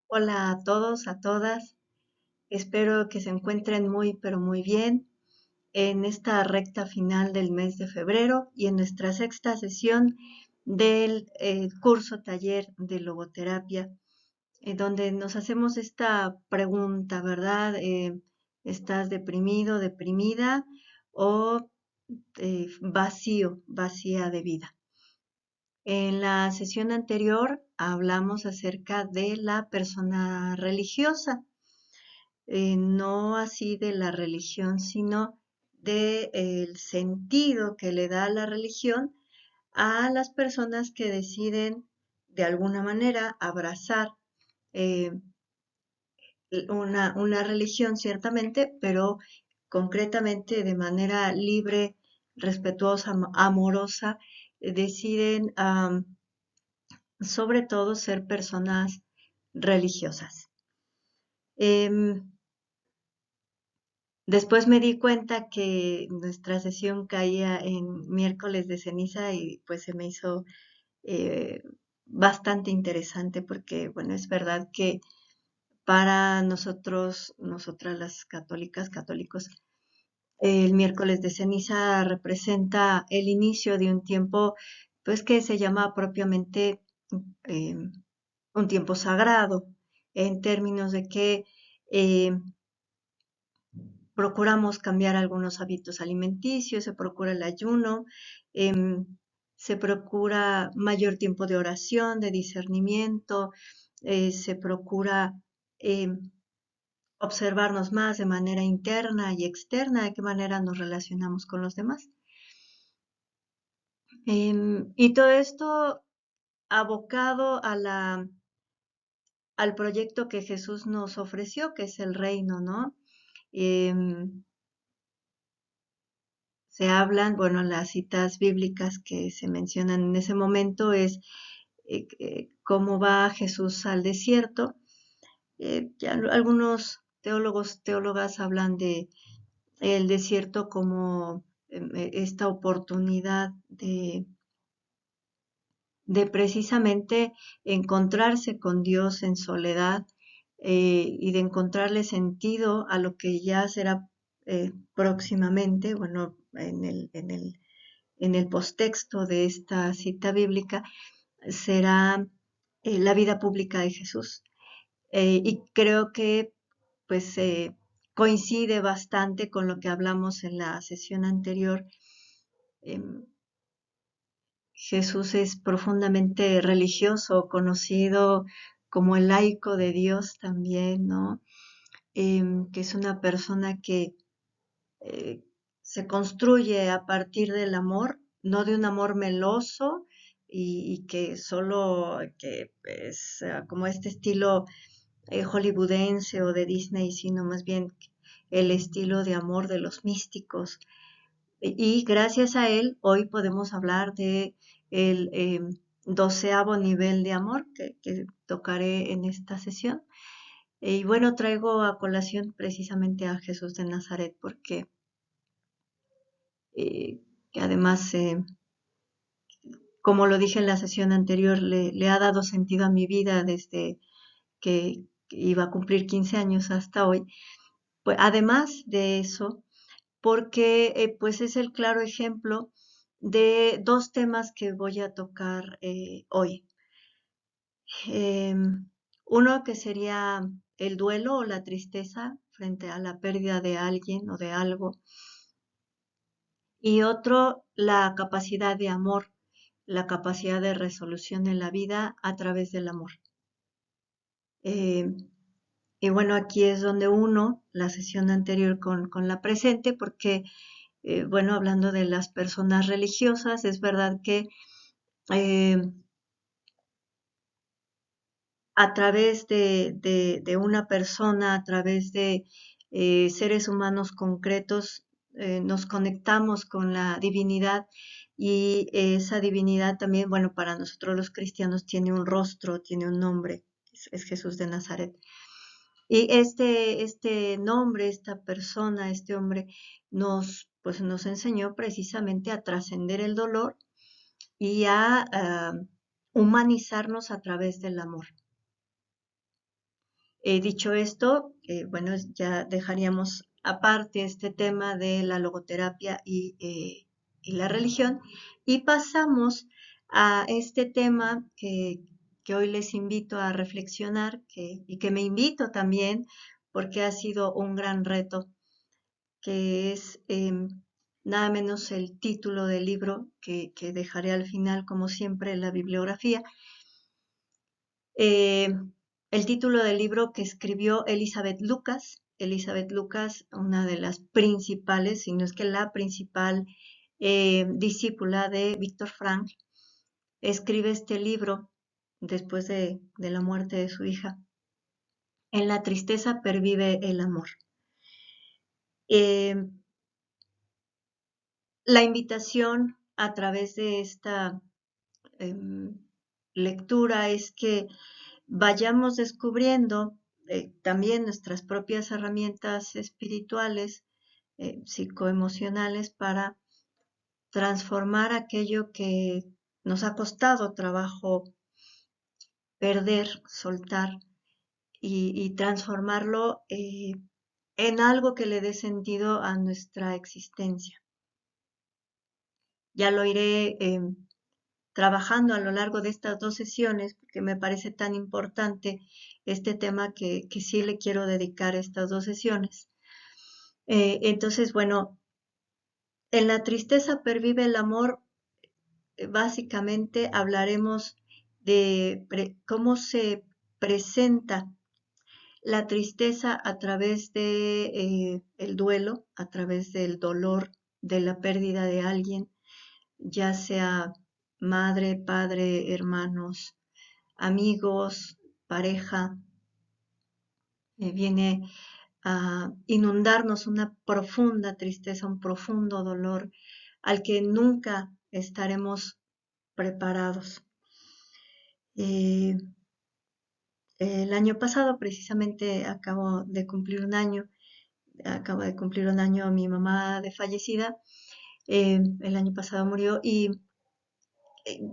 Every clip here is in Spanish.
Hola a todos, a todas. Espero que se encuentren muy, pero muy bien en esta recta final del mes de febrero y en nuestra sexta sesión del curso taller de logoterapia, donde nos hacemos esta pregunta, ¿verdad? ¿Estás deprimido, deprimida o vacío, vacía de vida? En la sesión anterior hablamos acerca de la persona religiosa, no así de la religión, sino del sentido que le da la religión a las personas que deciden de alguna manera abrazar eh, una religión ciertamente, pero concretamente de manera libre, respetuosa, amorosa, deciden sobre todo ser personas religiosas. Después me di cuenta que nuestra sesión caía en miércoles de ceniza y pues se me hizo eh, bastante interesante porque, bueno, es verdad que para nosotros, nosotras las católicas, católicos, el miércoles de ceniza representa el inicio de un tiempo, pues que se llama propiamente eh, un tiempo sagrado, en términos de que eh, procuramos cambiar algunos hábitos alimenticios, se procura el ayuno, eh, se procura mayor tiempo de oración, de discernimiento, se procura eh, observarnos más de manera interna y externa, de qué manera nos relacionamos con los demás. Y todo esto abocado al proyecto que Jesús nos ofreció, que es el reino, ¿no? Eh, Se hablan, bueno, las citas bíblicas que se mencionan en ese momento es cómo va Jesús al desierto. Ya algunos teólogos, teólogas hablan de el desierto como esta oportunidad de precisamente encontrarse con Dios en soledad y de encontrarle sentido a lo que ya será próximamente, bueno, en el postexto de esta cita bíblica, será la vida pública de Jesús. Y creo que pues coincide bastante con lo que hablamos en la sesión anterior. Eh, Jesús es profundamente religioso, conocido como el laico de Dios también, ¿no? Que es una persona que eh, se construye a partir del amor, no de un amor meloso y que solo que es como este estilo hollywoodense o de Disney, sino más bien el estilo de amor de los místicos. Y gracias a él hoy podemos hablar de el 12º nivel de amor que tocaré en esta sesión. Y bueno, traigo a colación precisamente a Jesús de Nazaret porque que además, como lo dije en la sesión anterior, le ha dado sentido a mi vida desde que iba a cumplir 15 años hasta hoy. Pues además de eso, porque pues es el claro ejemplo de dos temas que voy a tocar hoy. Uno que sería el duelo o la tristeza frente a la pérdida de alguien o de algo, y otro la capacidad de amor, la capacidad de resolución en la vida a través del amor. Eh, y bueno, aquí es donde uno la sesión anterior con la presente, porque, bueno, hablando de las personas religiosas, es verdad que eh, a través de una persona, a través de seres humanos concretos, nos conectamos con la divinidad y esa divinidad también, bueno, para nosotros los cristianos tiene un rostro, tiene un nombre, es Jesús de Nazaret. Y este nombre, esta persona, este hombre, pues nos enseñó precisamente a trascender el dolor y a humanizarnos a través del amor. Dicho esto, bueno, ya dejaríamos aparte este tema de la logoterapia y la religión y pasamos a este tema que hoy les invito a reflexionar y que me invito también porque ha sido un gran reto, que es nada menos el título del libro que dejaré al final, como siempre, en la bibliografía. Eh, el título del libro que escribió Elizabeth Lucas. Elizabeth Lucas, una de las principales, si no es que la principal discípula de Víctor Frank, escribe este libro después de la muerte de su hija. En la tristeza pervive el amor. Eh, la invitación a través de esta lectura es que vayamos descubriendo también nuestras propias herramientas espirituales, psicoemocionales, para transformar aquello que nos ha costado trabajo perder, soltar y transformarlo en algo que le dé sentido a nuestra existencia. Ya lo iré trabajando a lo largo de estas 2 sesiones, porque me parece tan importante este tema que sí le quiero dedicar estas 2 sesiones. Entonces, bueno, en la tristeza pervive el amor. Básicamente hablaremos de cómo se presenta la tristeza a través de el duelo, a través del dolor de la pérdida de alguien, ya sea madre, padre, hermanos, amigos, pareja. Viene a inundarnos una profunda tristeza, un profundo dolor al que nunca estaremos preparados. El año pasado, precisamente, acabo de cumplir un año mi mamá de fallecida. El año pasado murió y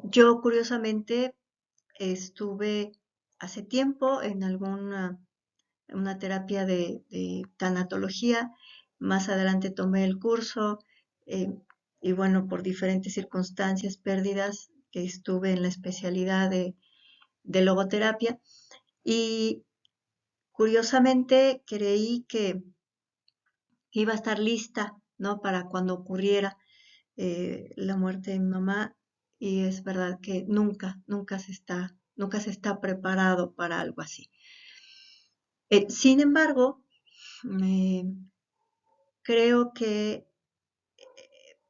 yo curiosamente estuve hace tiempo en una terapia de tanatología. Más adelante tomé el curso eh, y bueno, por diferentes circunstancias, pérdidas, que estuve en la especialidad de logoterapia y curiosamente creí que iba a estar lista, ¿no? Para cuando ocurriera la muerte de mi mamá y es verdad que nunca se está preparado para algo así. Sin embargo, creo que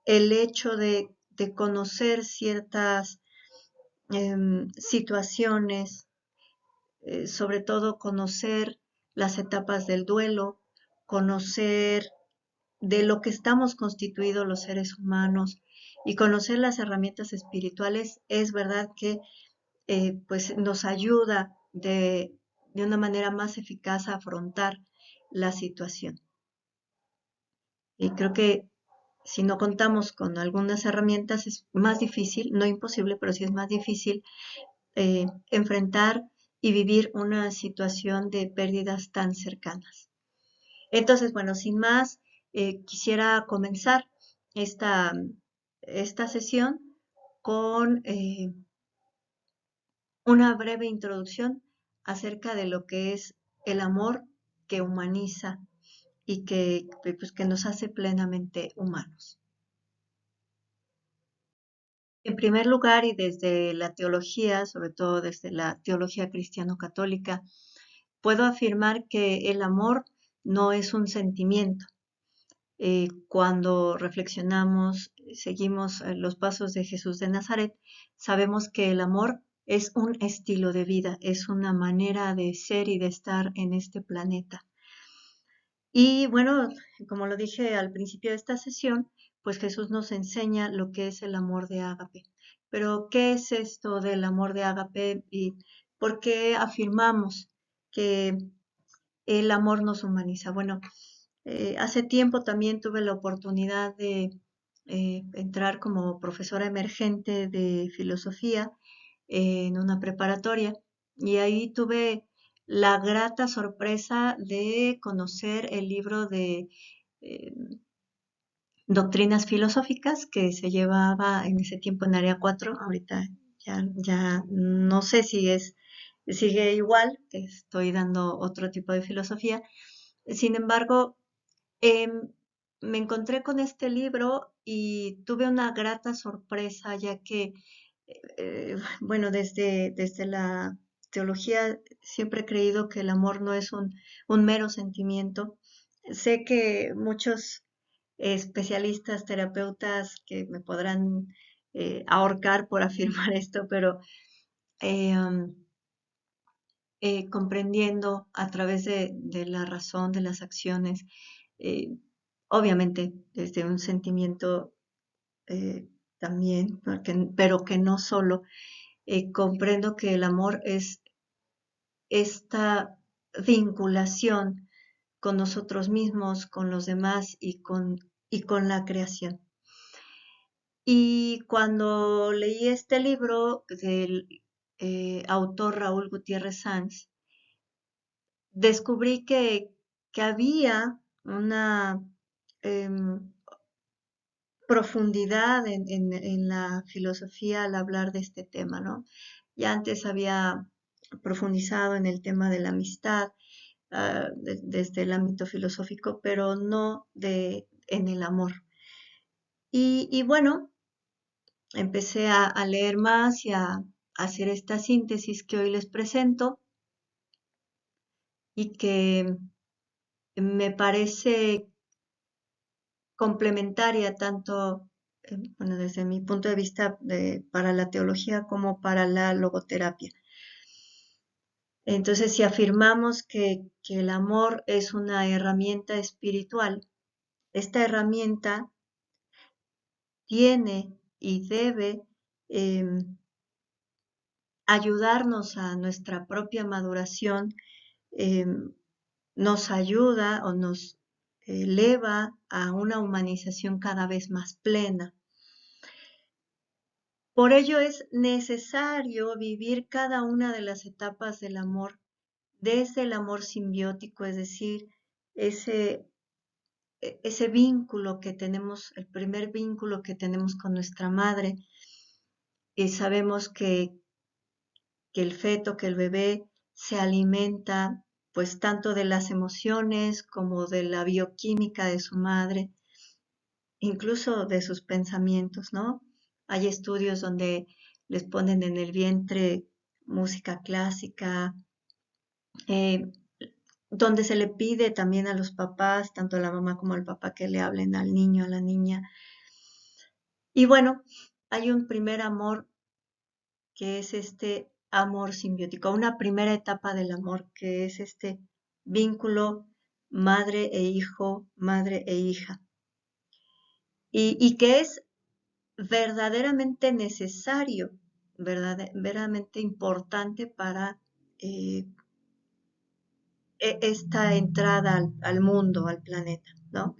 el hecho de conocer ciertas situaciones, sobre todo conocer las etapas del duelo, conocer de lo que estamos constituidos los seres humanos y conocer las herramientas espirituales, es verdad que pues nos ayuda de una manera más eficaz a afrontar la situación. Y creo que si no contamos con algunas herramientas es más difícil, no imposible, pero sí es más difícil enfrentar y vivir una situación de pérdidas tan cercanas. Entonces, bueno, sin más, quisiera comenzar esta, esta sesión con una breve introducción acerca de lo que es el amor que humaniza y que nos hace plenamente humanos. En primer lugar, y desde la teología, sobre todo desde la teología cristiano-católica, puedo afirmar que el amor no es un sentimiento. Cuando reflexionamos, seguimos los pasos de Jesús de Nazaret, sabemos que el amor es un estilo de vida, es una manera de ser y de estar en este planeta. Y bueno, como lo dije al principio de esta sesión, pues Jesús nos enseña lo que es el amor de ágape. Pero, ¿qué es esto del amor de ágape y por qué afirmamos que el amor nos humaniza? Bueno, hace tiempo también tuve la oportunidad de entrar como profesora emergente de filosofía en una preparatoria y ahí tuve la grata sorpresa de conocer el libro de eh, Doctrinas Filosóficas que se llevaba en ese tiempo en Área 4. Ahorita ya no sé si sigue igual, estoy dando otro tipo de filosofía. Sin embargo, em, me encontré con este libro y tuve una grata sorpresa, ya que, bueno, desde la teología siempre he creído que el amor no es un mero sentimiento. Sé que muchos especialistas, terapeutas que me podrán ahorcar por afirmar esto, pero eh, um, comprendiendo a través de la razón, de las acciones, eh, obviamente desde un sentimiento también, pero que no solo, comprendo que el amor es esta vinculación con nosotros mismos, con los demás y con la creación. Y cuando leí este libro del autor Raúl Gutiérrez Sanz, descubrí que había una em, profundidad en la filosofía al hablar de este tema, ¿no? Ya antes había profundizado en el tema de la amistad desde el ámbito filosófico, pero no en el amor. Y bueno, empecé a leer más y a hacer esta síntesis que hoy les presento y que me parece complementaria tanto, bueno, desde mi punto de vista para la teología como para la logoterapia. Entonces, si afirmamos que el amor es una herramienta espiritual, esta herramienta tiene y debe eh, ayudarnos a nuestra propia maduración, eh, nos ayuda o nos eleva a una humanización cada vez más plena. Por ello es necesario vivir cada una de las etapas del amor, desde el amor simbiótico, es decir, ese, ese vínculo que tenemos, el primer vínculo que tenemos con nuestra madre, y sabemos que el feto, que el bebé se alimenta pues tanto de las emociones como de la bioquímica de su madre, incluso de sus pensamientos, ¿no? Hay estudios donde les ponen en el vientre música clásica, eh, donde se le pide también a los papás, tanto a la mamá como al papá, que le hablen al niño, a la niña. Y bueno, hay un primer amor que es este amor simbiótico, una primera etapa del amor, que es este vínculo madre e hijo, madre e hija, y que es verdaderamente necesario, verdaderamente importante para eh, esta entrada al mundo, al planeta, ¿no?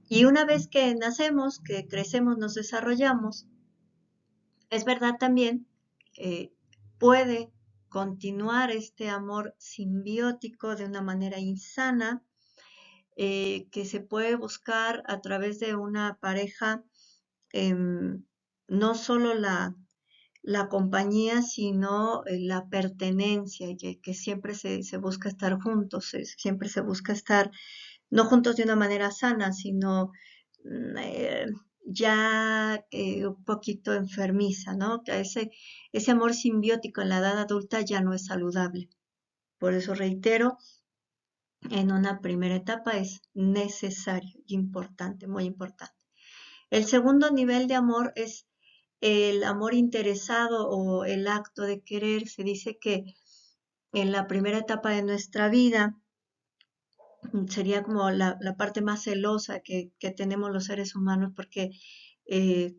Y una vez que nacemos, que crecemos, nos desarrollamos, es verdad también, eh, puede continuar este amor simbiótico de una manera insana, que se puede buscar a través de una pareja, no solo la compañía, sino la pertenencia, que siempre se busca estar juntos, siempre se busca estar no juntos de una manera sana, sino mm, eh, ya un poquito enfermiza, ¿no? Que ese amor simbiótico en la edad adulta ya no es saludable. Por eso reitero, en una primera etapa es necesario, importante, muy importante. El segundo nivel de amor es el amor interesado o el acto de querer. Se dice que en la primera etapa de nuestra vida sería como la parte más celosa que tenemos los seres humanos, porque eh,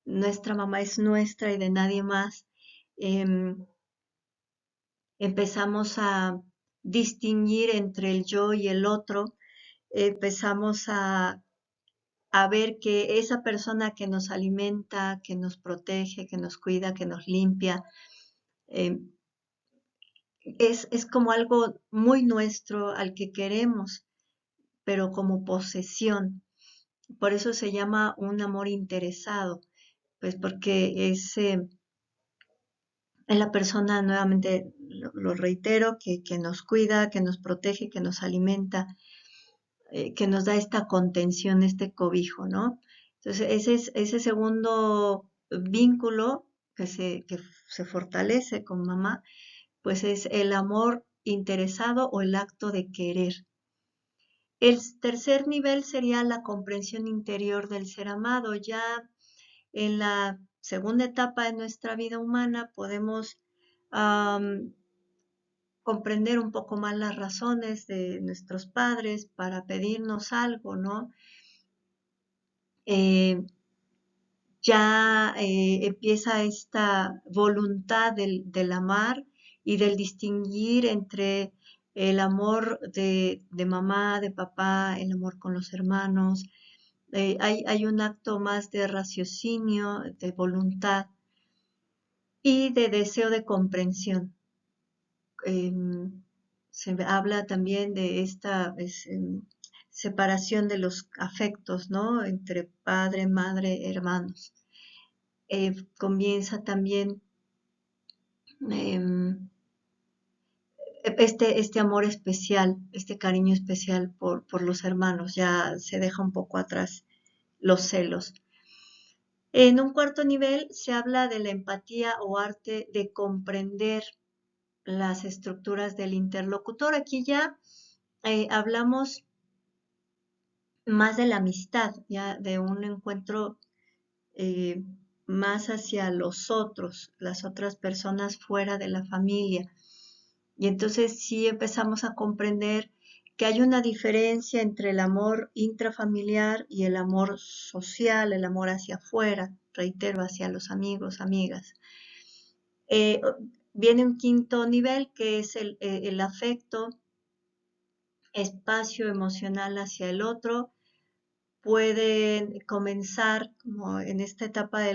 nuestra mamá es nuestra y de nadie más. Em, Empezamos a distinguir entre el yo y el otro, empezamos a ver que esa persona que nos alimenta, que nos protege, que nos cuida, que nos limpia, eh, es como algo muy nuestro al que queremos, pero como posesión. Por eso se llama un amor interesado, pues porque es la persona, nuevamente lo reitero, que nos cuida, que nos protege, que nos alimenta, que nos da esta contención, este cobijo, ¿no? Entonces, ese segundo vínculo que se fortalece con mamá, pues es el amor interesado o el acto de querer. El tercer nivel sería la comprensión interior del ser amado. Ya en la segunda etapa de nuestra vida humana podemos um, comprender un poco más las razones de nuestros padres para pedirnos algo, ¿no? Eh, ya empieza esta voluntad del amar y del distinguir entre el amor de mamá, de papá, el amor con los hermanos. Hay un acto más de raciocinio, de voluntad y de deseo de comprensión. Se habla también de esta separación de los afectos, ¿no? Entre padre, madre, hermanos. Comienza también em, este amor especial, este cariño especial por los hermanos, ya se deja un poco atrás los celos. En un cuarto nivel se habla de la empatía o arte de comprender las estructuras del interlocutor. Aquí ya hablamos más de la amistad, ya de un encuentro eh, más hacia los otros, las otras personas fuera de la familia. Y entonces sí empezamos a comprender que hay una diferencia entre el amor intrafamiliar y el amor social, el amor hacia afuera, reitero, hacia los amigos, amigas. Eh, Viene un quinto nivel que es el afecto, espacio emocional hacia el otro. Pueden comenzar como en esta etapa de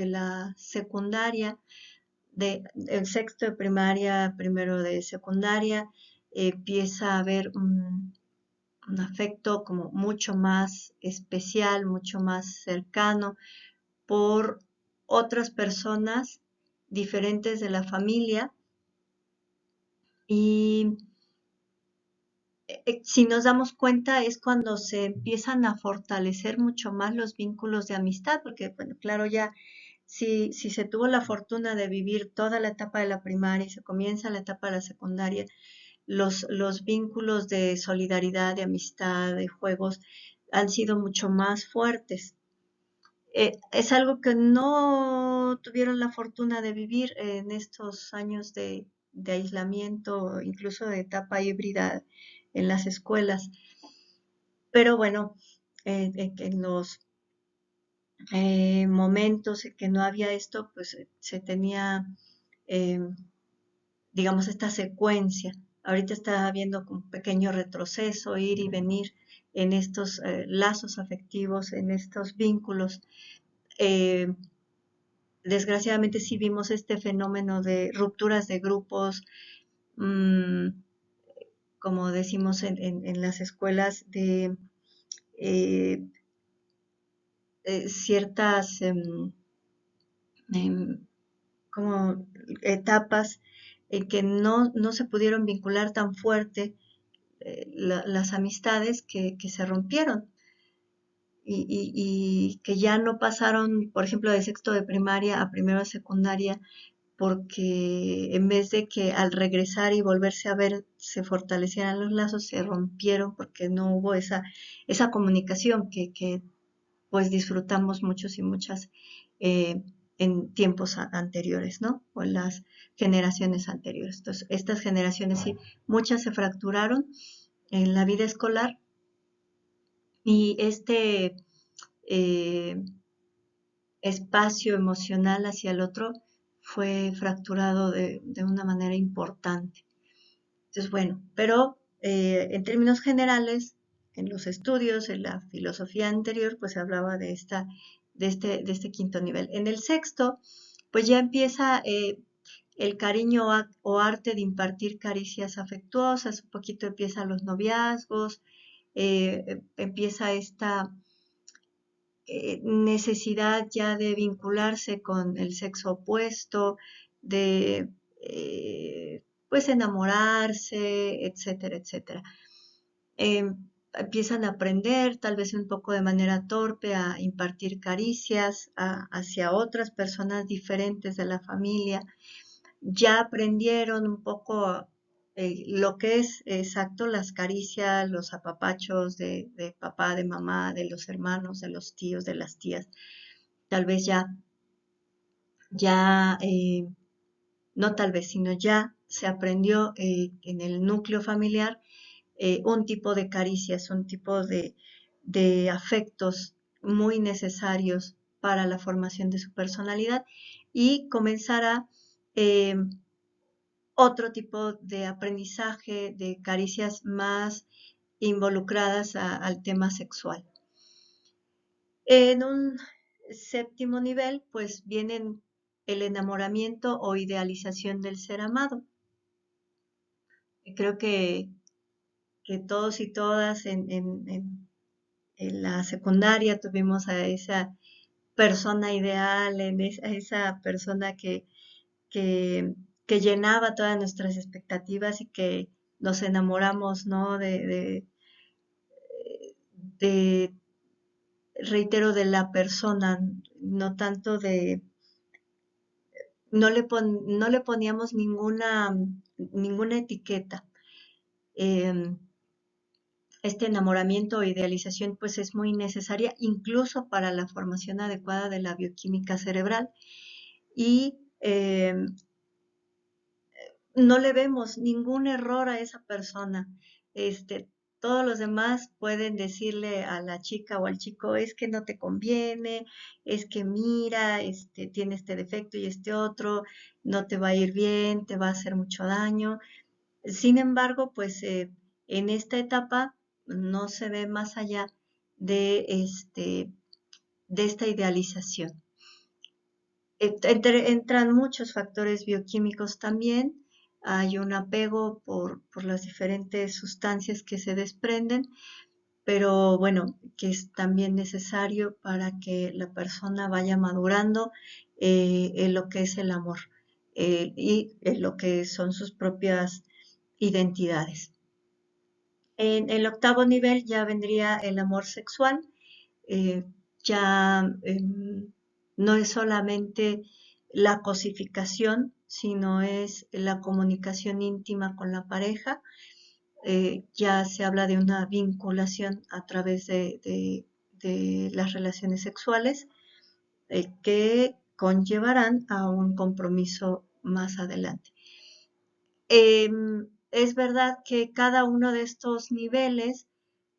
la secundaria, el sexto de primaria, primero de secundaria, empieza a haber un afecto como mucho más especial, mucho más cercano por otras personas diferentes de la familia. Y si nos damos cuenta es cuando se empiezan a fortalecer mucho más los vínculos de amistad, porque, bueno, claro, ya si se tuvo la fortuna de vivir toda la etapa de la primaria y se comienza la etapa de la secundaria, los vínculos de solidaridad, de amistad, de juegos han sido mucho más fuertes. Es algo que no tuvieron la fortuna de vivir en estos años de aislamiento, incluso de etapa híbrida en las escuelas. Pero bueno, en los momentos en que no había esto, pues se tenía, eh, digamos, esta secuencia. Ahorita está habiendo un pequeño retroceso, ir y venir en estos lazos afectivos, en estos vínculos. Eh, Desgraciadamente sí vimos este fenómeno de rupturas de grupos, mmm, como decimos en las escuelas, de eh, ciertas em, como etapas en que no se pudieron vincular tan fuerte las amistades que se rompieron y que ya no pasaron, por ejemplo, de sexto de primaria a primero de secundaria, porque en vez de que al regresar y volverse a ver se fortalecieran los lazos, se rompieron porque no hubo esa comunicación que pues disfrutamos muchos y muchas eh, en tiempos anteriores, ¿no? O en las generaciones anteriores. Entonces, estas generaciones sí, muchas se fracturaron en la vida escolar y este eh, espacio emocional hacia el otro fue fracturado de una manera importante. Entonces, bueno, pero en términos generales, en los estudios, en la filosofía anterior, pues se hablaba de este quinto nivel. En el sexto, pues ya empieza el cariño o arte de impartir caricias afectuosas, un poquito empiezan los noviazgos, empieza esta necesidad ya de vincularse con el sexo opuesto, de pues enamorarse, etcétera, etcétera. Empiezan a aprender, tal vez un poco de manera torpe, a impartir caricias hacia otras personas diferentes de la familia. Ya aprendieron un poco lo que es exacto las caricias, los apapachos de papá, de mamá, de los hermanos, de los tíos, de las tías. Tal vez ya, no tal vez, sino ya se aprendió en el núcleo familiar un tipo de caricias, un tipo de afectos muy necesarios para la formación de su personalidad y comenzará otro tipo de aprendizaje, de caricias más involucradas al tema sexual. En un séptimo nivel, pues vienen el enamoramiento o idealización del ser amado. Creo que todos y todas en la secundaria tuvimos a esa persona ideal, a esa persona que, que llenaba todas nuestras expectativas y que nos enamoramos, ¿no? De reitero, de la persona, no tanto de, no le poníamos ninguna etiqueta. Este enamoramiento o idealización pues es muy necesaria incluso para la formación adecuada de la bioquímica cerebral y no le vemos ningún error a esa persona. Todos los demás pueden decirle a la chica o al chico, es que no te conviene, es que mira, tiene este defecto y este otro, no te va a ir bien, te va a hacer mucho daño. Sin embargo, pues en esta etapa no se ve más allá de, de esta idealización. Entran muchos factores bioquímicos también, hay un apego por las diferentes sustancias que se desprenden, pero bueno, que es también necesario para que la persona vaya madurando en lo que es el amor y en lo que son sus propias identidades. En el octavo nivel ya vendría el amor sexual, eh, ya no es solamente la cosificación, sino es la comunicación íntima con la pareja. Ya se habla de una vinculación a través de las relaciones sexuales que conllevarán a un compromiso más adelante. Es verdad que cada uno de estos niveles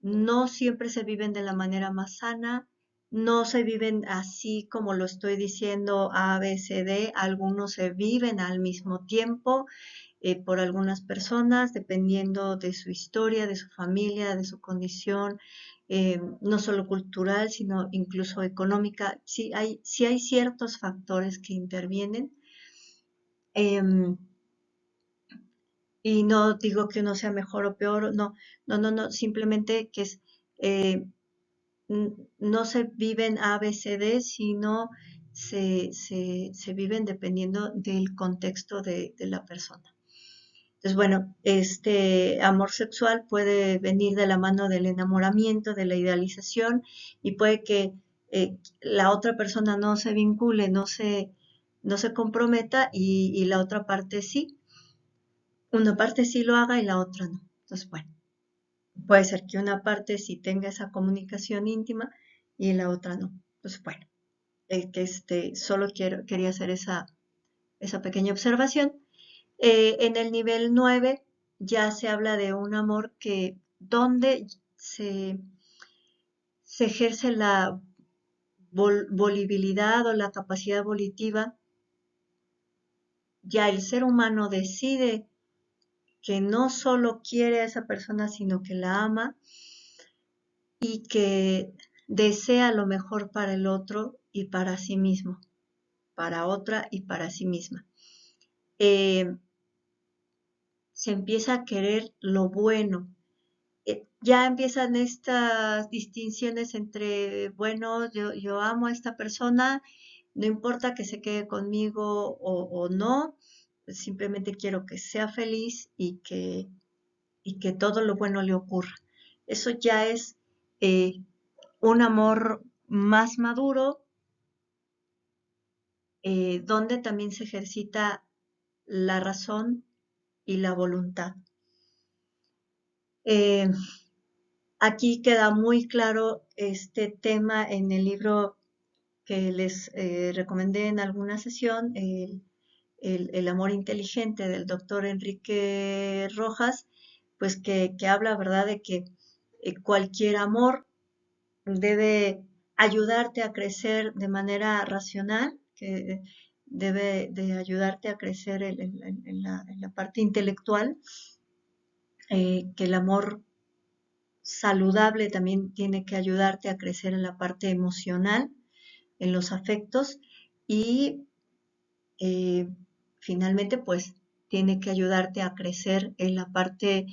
no siempre se viven de la manera más sana, no se viven así como lo estoy diciendo A, B, C, D, algunos se viven al mismo tiempo por algunas personas, dependiendo de su historia, de su familia, de su condición, no solo cultural, sino incluso económica. Sí hay ciertos factores que intervienen. Y no digo que uno sea mejor o peor, no, simplemente que es, eh, no se viven A, B, C, D, sino se viven dependiendo del contexto de la persona. Entonces, bueno, este amor sexual puede venir de la mano del enamoramiento, de la idealización, y puede que la otra persona no se vincule, no se comprometa, y la otra parte sí. Una parte sí lo haga y la otra no. Entonces, bueno, puede ser que una parte sí tenga esa comunicación íntima y la otra no. Entonces, bueno, solo quería hacer esa pequeña observación. En el nivel 9 ya se habla de un amor donde se ejerce la volibilidad o la capacidad volitiva. Ya el ser humano decide que no solo quiere a esa persona, sino que la ama y que desea lo mejor para el otro y para sí mismo, para otra y para sí misma. eh, se empieza a querer lo bueno. Ya empiezan estas distinciones entre, bueno, yo amo a esta persona, no importa que se quede conmigo o no, simplemente quiero que sea feliz y que todo lo bueno le ocurra. Eso ya es un amor más maduro, donde también se ejercita la razón y la voluntad. Eh, Aquí queda muy claro este tema en el libro que les recomendé en alguna sesión, el amor inteligente del doctor Enrique Rojas, pues que habla, ¿verdad?, de que cualquier amor debe ayudarte a crecer de manera racional, que debe de ayudarte a crecer en la parte intelectual, que el amor saludable también tiene que ayudarte a crecer en la parte emocional, en los afectos y eh, finalmente pues tiene que ayudarte a crecer en la parte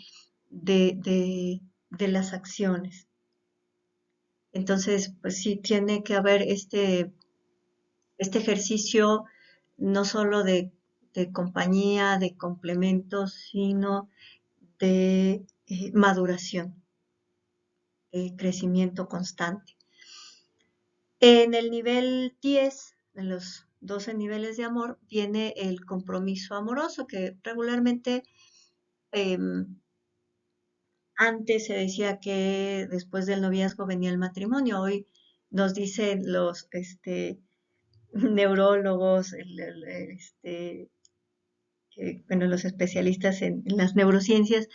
de las acciones. Entonces, pues sí, tiene que haber este ejercicio no solo de compañía, de complementos, sino de maduración, de crecimiento constante. En el nivel 10, en los 12 niveles de amor, viene el compromiso amoroso, que regularmente eh, antes se decía que después del noviazgo venía el matrimonio. Hoy nos dicen los neurólogos, bueno, los especialistas en las neurociencias,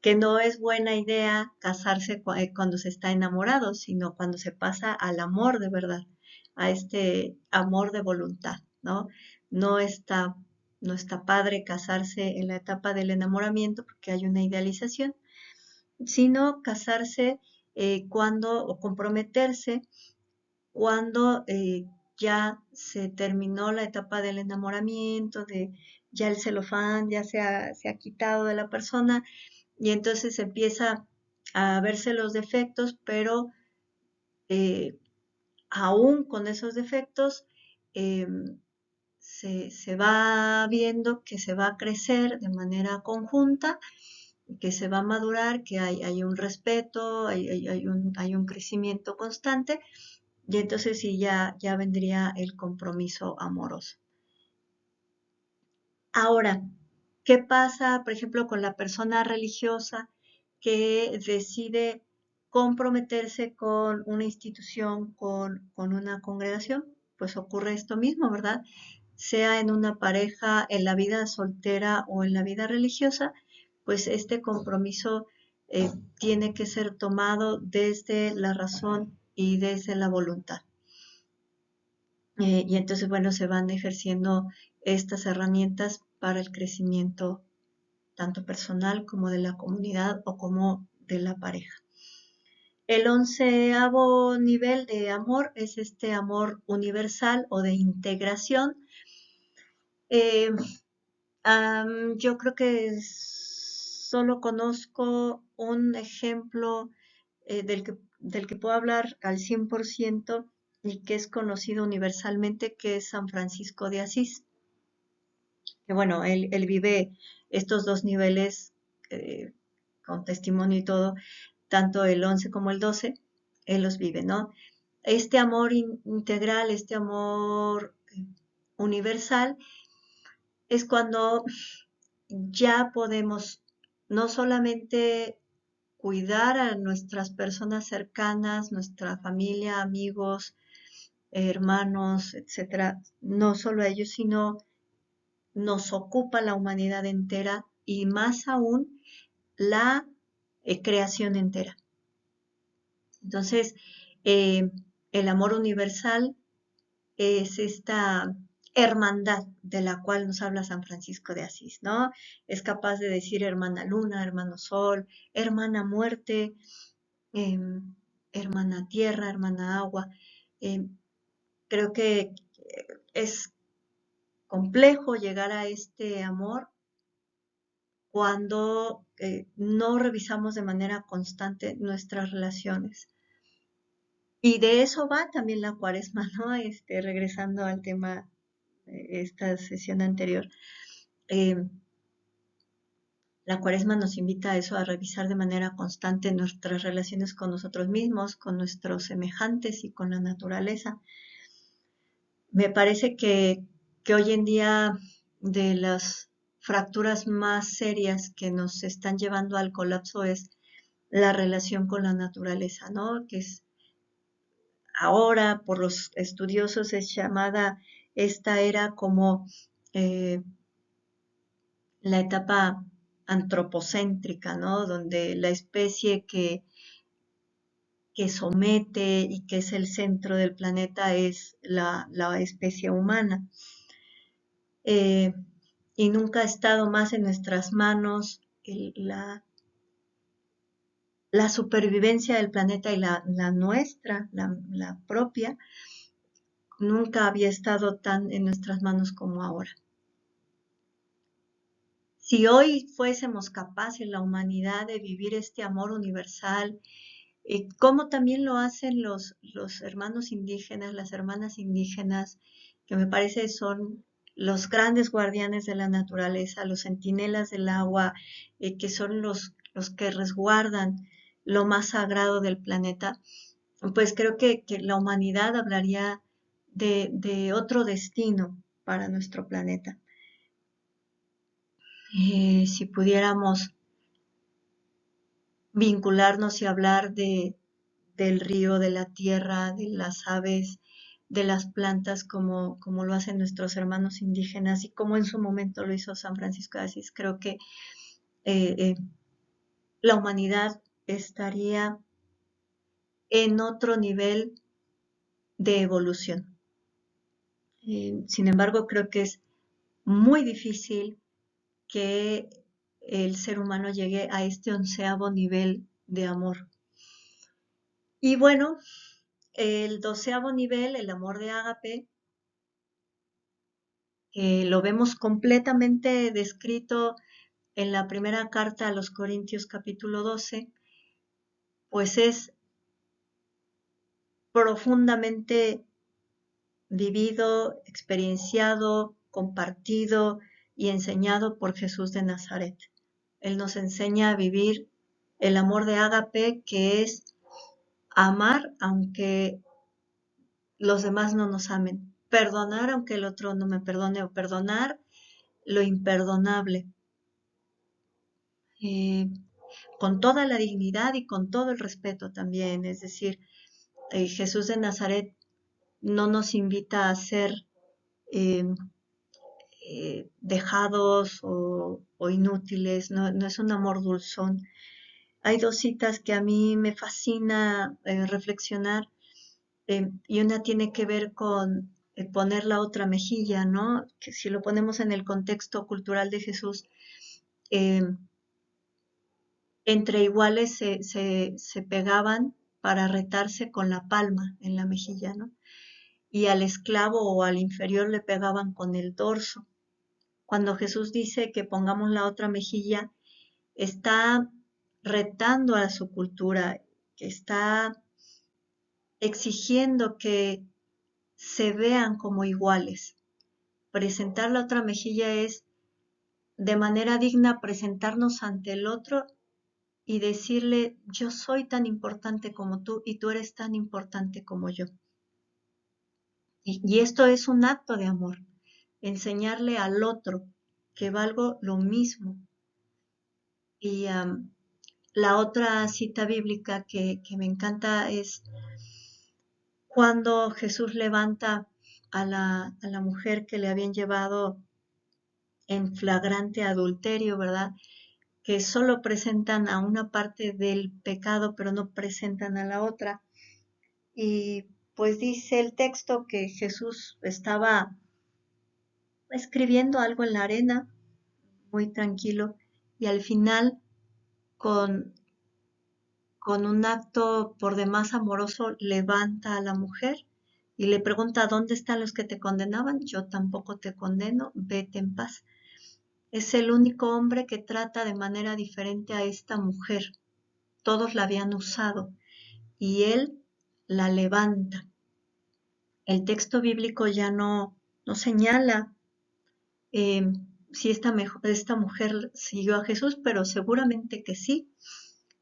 que no es buena idea casarse cuando se está enamorado, sino cuando se pasa al amor de verdad, a este amor de voluntad, ¿no? No está, no está padre casarse en la etapa del enamoramiento porque hay una idealización, sino casarse cuando, o comprometerse cuando ya se terminó la etapa del enamoramiento, de ya el celofán ya se ha quitado de la persona y entonces empieza a verse los defectos, pero eh, aún con esos defectos eh, se va viendo que se va a crecer de manera conjunta, que se va a madurar, que hay un respeto, hay un crecimiento constante y entonces sí ya vendría el compromiso amoroso. Ahora, ¿qué pasa, por ejemplo, con la persona religiosa que decide comprometerse con una institución, con una congregación? Pues ocurre esto mismo, ¿verdad? Sea en una pareja, en la vida soltera o en la vida religiosa, pues este compromiso eh, tiene que ser tomado desde la razón y desde la voluntad. Y entonces, bueno, se van ejerciendo estas herramientas para el crecimiento tanto personal como de la comunidad o como de la pareja. El 11º nivel de amor es este amor universal o de integración. Eh, yo creo que solo conozco un ejemplo del que puedo hablar al 100% y que es conocido universalmente, que es San Francisco de Asís. Que bueno, él vive estos dos niveles con testimonio y todo, tanto el 11 como el 12, él los vive, ¿no? Este amor integral, este amor universal, es cuando ya podemos no solamente cuidar a nuestras personas cercanas, nuestra familia, amigos, hermanos, etcétera, no solo a ellos, sino nos ocupa la humanidad entera y más aún la creación entera. Entonces, eh, el amor universal es esta hermandad de la cual nos habla San Francisco de Asís, ¿no? Es capaz de decir hermana luna, hermano sol, hermana muerte, eh, hermana tierra, hermana agua. Eh, Creo que es complejo llegar a este amor cuando no revisamos de manera constante nuestras relaciones. Y de eso va también la cuaresma, ¿no? Regresando al tema de esta sesión anterior. La cuaresma nos invita a eso, a revisar de manera constante nuestras relaciones con nosotros mismos, con nuestros semejantes y con la naturaleza. Me parece que hoy en día de las fracturas más serias que nos están llevando al colapso es la relación con la naturaleza, ¿no? Que es ahora por los estudiosos es llamada esta era como la etapa antropocéntrica, ¿no? Donde la especie que somete y que es el centro del planeta es la especie humana. Y nunca ha estado más en nuestras manos la supervivencia del planeta y la nuestra, la propia, nunca había estado tan en nuestras manos como ahora. Si hoy fuésemos capaces, la humanidad, de vivir este amor universal, como también lo hacen los hermanos indígenas, las hermanas indígenas, que me parece son los grandes guardianes de la naturaleza, los centinelas del agua, que son los que resguardan lo más sagrado del planeta, pues creo que la humanidad hablaría de otro destino para nuestro planeta. Si pudiéramos vincularnos y hablar del río, de la tierra, de las aves, de las plantas, como lo hacen nuestros hermanos indígenas y como en su momento lo hizo San Francisco de Asís, creo que la humanidad estaría en otro nivel de evolución. Sin embargo, creo que es muy difícil que el ser humano llegue a este 11º nivel de amor. Y bueno, el 12º nivel, el amor de ágape, lo vemos completamente descrito en la primera carta a los Corintios capítulo 12, pues es profundamente vivido, experienciado, compartido y enseñado por Jesús de Nazaret. Él nos enseña a vivir el amor de ágape, que es amar aunque los demás no nos amen, perdonar aunque el otro no me perdone o perdonar lo imperdonable, con toda la dignidad y con todo el respeto también. Es decir, Jesús de Nazaret no nos invita a ser dejados o inútiles, no es un amor dulzón. Hay dos citas que a mí me fascina reflexionar, y una tiene que ver con poner la otra mejilla, ¿no? Que si lo ponemos en el contexto cultural de Jesús, entre iguales se pegaban para retarse con la palma en la mejilla, ¿no? Y al esclavo o al inferior le pegaban con el dorso. Cuando Jesús dice que pongamos la otra mejilla, está retando a su cultura, que está exigiendo que se vean como iguales. Presentar la otra mejilla es, de manera digna, presentarnos ante el otro y decirle, yo soy tan importante como tú y tú eres tan importante como yo. Y esto es un acto de amor, enseñarle al otro que valgo lo mismo. Y la otra cita bíblica que me encanta es cuando Jesús levanta a la mujer que le habían llevado en flagrante adulterio, ¿verdad? Que solo presentan a una parte del pecado, pero no presentan a la otra. Y pues dice el texto que Jesús estaba escribiendo algo en la arena, muy tranquilo, y al final, con un acto por demás amoroso, levanta a la mujer y le pregunta, ¿dónde están los que te condenaban? Yo tampoco te condeno, vete en paz. Es el único hombre que trata de manera diferente a esta mujer. Todos la habían usado y él la levanta. El texto bíblico ya no señala eh, si esta mujer siguió a Jesús, pero seguramente que sí,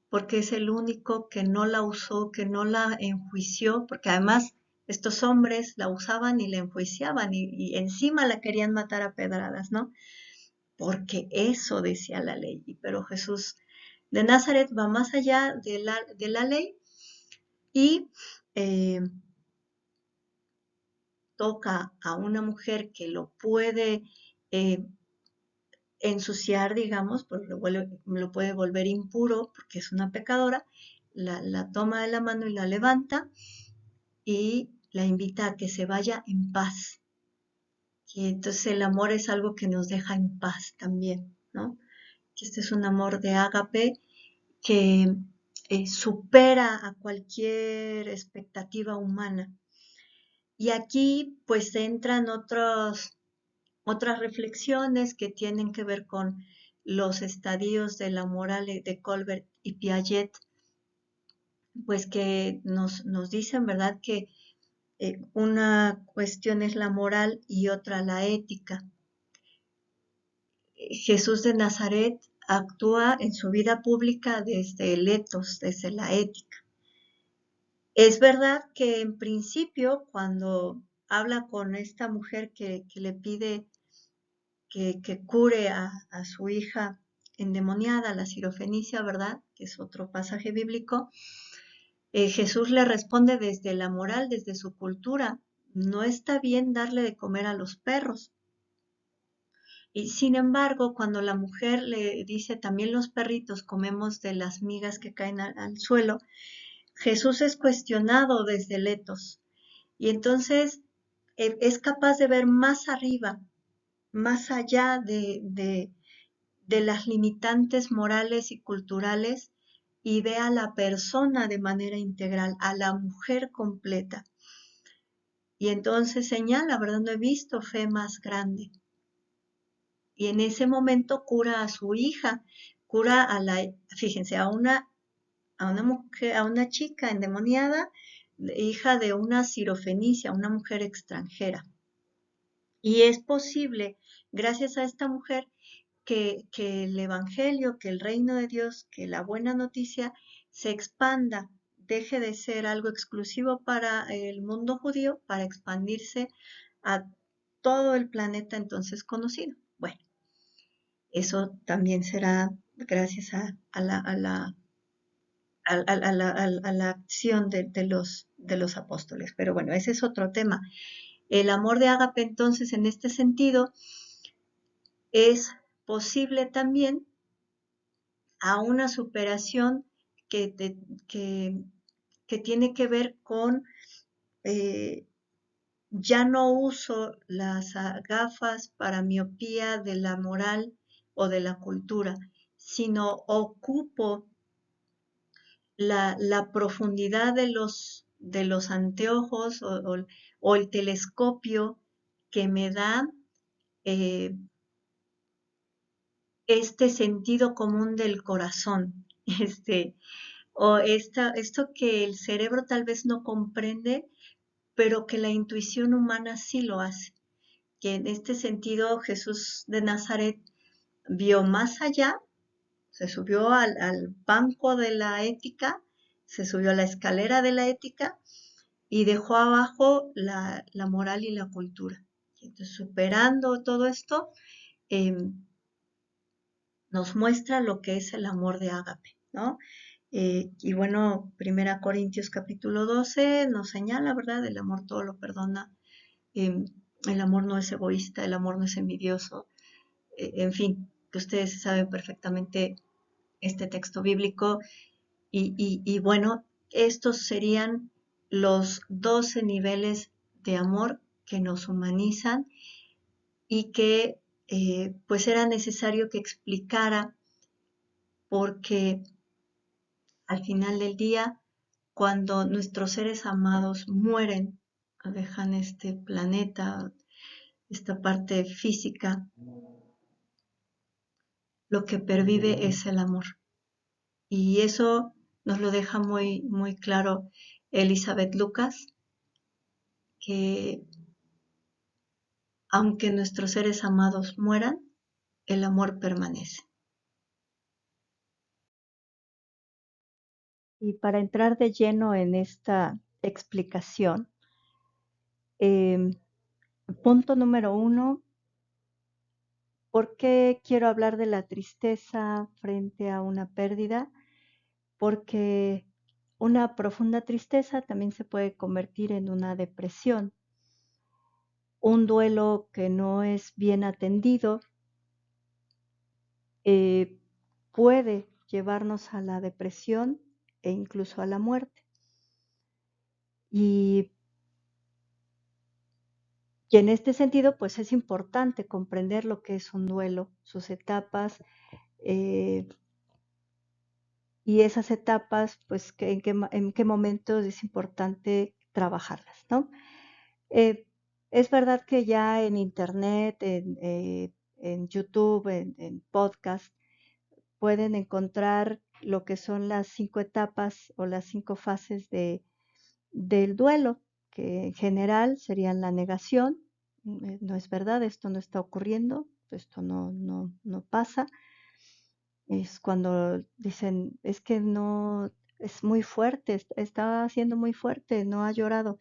porque es el único que no la usó, que no la enjuició, porque además estos hombres la usaban y la enjuiciaban y encima la querían matar a pedradas, ¿no? Porque eso decía la ley. Pero Jesús de Nazaret va más allá de la ley y toca a una mujer que lo puede ensuciar, digamos, pues lo puede volver impuro porque es una pecadora, la toma de la mano y la levanta y la invita a que se vaya en paz. Y entonces el amor es algo que nos deja en paz también, ¿no? Este es un amor de ágape que supera a cualquier expectativa humana. Y aquí pues entran otras reflexiones que tienen que ver con los estadios de la moral de Colbert y Piaget, pues que nos dicen, ¿verdad?, que una cuestión es la moral y otra la ética. Jesús de Nazaret actúa en su vida pública desde el etos, desde la ética. Es verdad que en principio, cuando habla con esta mujer que le pide que cure a su hija endemoniada, la sirofenicia, ¿verdad?, que es otro pasaje bíblico, Jesús le responde desde la moral, desde su cultura. No está bien darle de comer a los perros. Y sin embargo, cuando la mujer le dice, también los perritos comemos de las migas que caen al suelo, Jesús es cuestionado desde el etos. Y entonces es capaz de ver más arriba, más allá de las limitantes morales y culturales, y ve a la persona de manera integral, a la mujer completa. Y entonces señala, ¿verdad?, no he visto fe más grande. Y en ese momento cura a su hija, cura fíjense, a una mujer, a una chica endemoniada, hija de una sirofenicia, una mujer extranjera. Y es posible, gracias a esta mujer, que el Evangelio, que el reino de Dios, que la buena noticia se expanda, deje de ser algo exclusivo para el mundo judío, para expandirse a todo el planeta entonces conocido. Bueno, eso también será gracias a la acción de los apóstoles. Pero bueno, ese es otro tema. El amor de ágape, entonces, en este sentido, es posible también a una superación que tiene que ver con ya no uso las gafas para miopía de la moral o de la cultura, sino ocupo la profundidad de los anteojos o el telescopio que me da este sentido común del corazón, o esto que el cerebro tal vez no comprende, pero que la intuición humana sí lo hace. Que en este sentido Jesús de Nazaret vio más allá, se subió al banco de la ética, se subió a la escalera de la ética y dejó abajo la moral y la cultura. Entonces, superando todo esto, nos muestra lo que es el amor de ágape, ¿no? Y bueno, 1 Corintios capítulo 12 nos señala, ¿verdad? El amor todo lo perdona, el amor no es egoísta, el amor no es envidioso, en fin, que ustedes saben perfectamente este texto bíblico. Y bueno, estos serían los 12 niveles de amor que nos humanizan y que pues era necesario que explicara, porque al final del día, cuando nuestros seres amados mueren dejan este planeta, esta parte física, lo que pervive es el amor. Y eso nos lo deja muy, muy claro Elizabeth Lucas, que aunque nuestros seres amados mueran, el amor permanece. Y para entrar de lleno en esta explicación, punto número 1, ¿por qué quiero hablar de la tristeza frente a una pérdida? Porque una profunda tristeza también se puede convertir en una depresión. Un duelo que no es bien atendido eh, puede llevarnos a la depresión e incluso a la muerte. Y en este sentido, pues es importante comprender lo que es un duelo, sus etapas, eh, y esas etapas, pues en qué momentos es importante trabajarlas, ¿no? Eh, es verdad que ya en internet, en YouTube, en podcast, pueden encontrar lo que son las 5 etapas o las 5 fases del duelo, que en general serían la negación, no es verdad, esto no está ocurriendo, esto no pasa. Es cuando dicen, es que no, es muy fuerte, está siendo muy fuerte, no ha llorado,